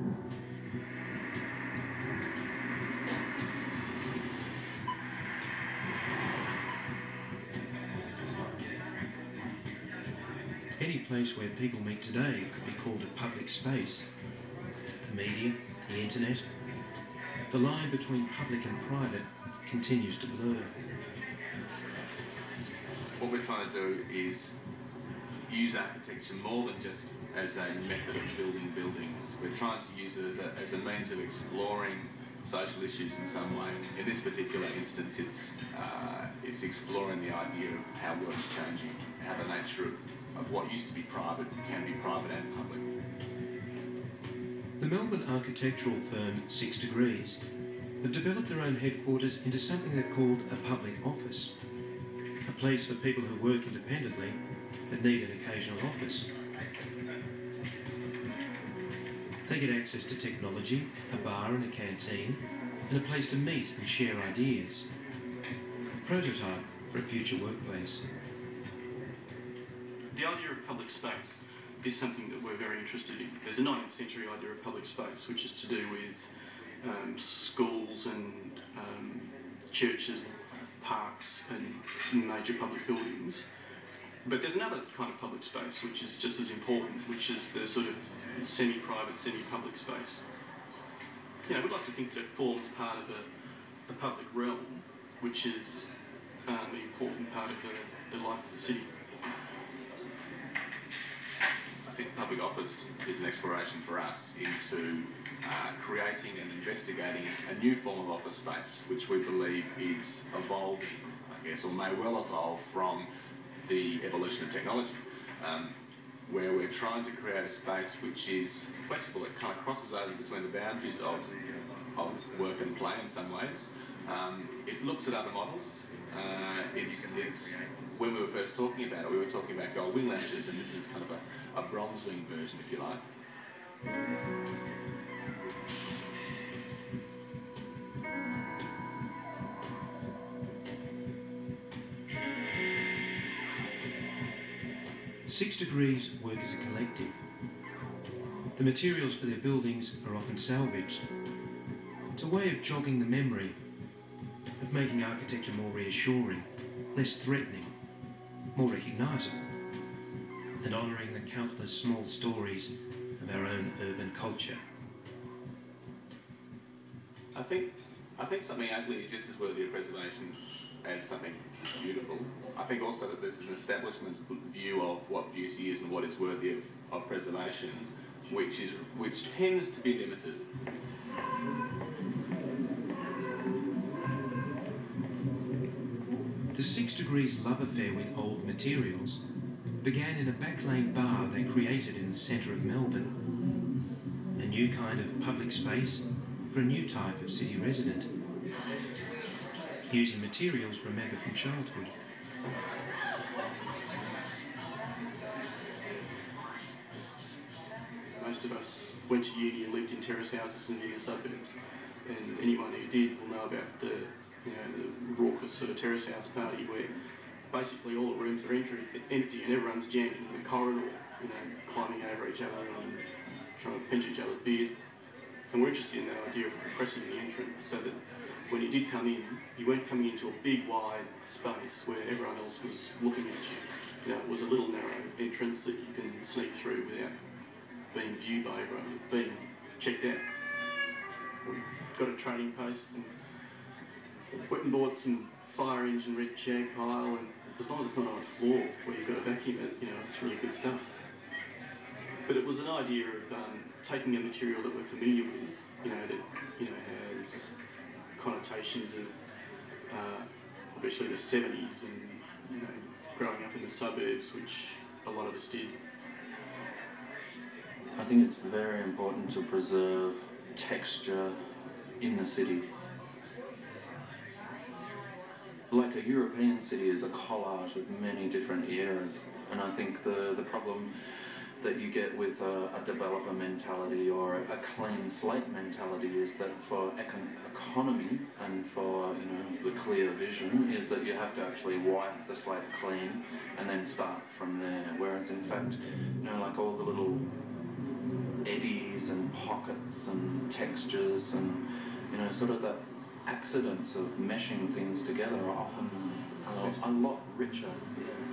Any place where people meet today could be called a public space. The media, the internet, the line between public and private continues to blur. What we're trying to do is use architecture more than just as a method of building buildings. We're trying to use it as a means of exploring social issues in some way. In this particular instance, it's exploring the idea of how work's changing, how the nature of what used to be private can be private and public. The Melbourne architectural firm 6 Degrees have developed their own headquarters into something they've called a public office, a place for people who work independently but need an occasional office. They get access to technology, a bar and a canteen, and a place to meet and share ideas. A prototype for a future workplace. The idea of public space is something that we're very interested in. There's a 19th century idea of public space, which is to do with schools and churches, parks and major public buildings. But there's another kind of public space which is just as important, which is the sort of semi-private, semi-public space. You know, we'd like to think that it forms part of a public realm, which is an important part of the life of the city. I think public office is an exploration for us into creating and investigating a new form of office space, which we believe is evolving, I guess, or may well evolve from the evolution of technology, where we're trying to create a space which is flexible. It kind of crosses over between the boundaries of work and play in some ways. It looks at other models. When we were first talking about it, we were talking about gold wing lounges, and this is kind of a bronze wing version, if you like. Six Degrees work as a collective. The materials for their buildings are often salvaged. It's a way of jogging the memory, of making architecture more reassuring, less threatening, more recognisable, and honouring the countless small stories of our own urban culture. I think something ugly is just as worthy of preservation as something beautiful. I think also that this is an establishment's view of what beauty is and what is worthy of preservation, which tends to be limited. The 6 Degrees love affair with old materials began in a backlane bar they created in the centre of Melbourne. A new kind of public space for a new type of city resident, using materials remembered from childhood. Most of us went to uni and lived in terrace houses in the inner suburbs, and anyone who did will know about the raucous sort of terrace house party where basically all the rooms are empty and everyone's jammed in the corridor, climbing over each other and trying to pinch each other's beers. And we're interested in that idea of compressing the entrance so that when you did come in, you weren't coming into a big wide space where everyone else was looking at you. It was a little narrow entrance that you can sneak through without being viewed by everyone, being checked out. We've got a trading post and went and bought some fire engine red shag pile, and as long as it's not on a floor where you've got to vacuum it, it's really good stuff. But it was an idea of taking a material that we're familiar with, that has connotations of obviously the 70s and growing up in the suburbs, which a lot of us did. I think it's very important to preserve texture in the city. Like a European city is a collage of many different eras, and I think the problem that you get with a developer mentality or a clean slate mentality is that for economy and for the clear vision is that you have to actually wipe the slate clean and then start from there. Whereas in fact, like all the little eddies edges and pockets and textures and, you know, sort of the accidents of meshing things together are often a lot richer. Yeah.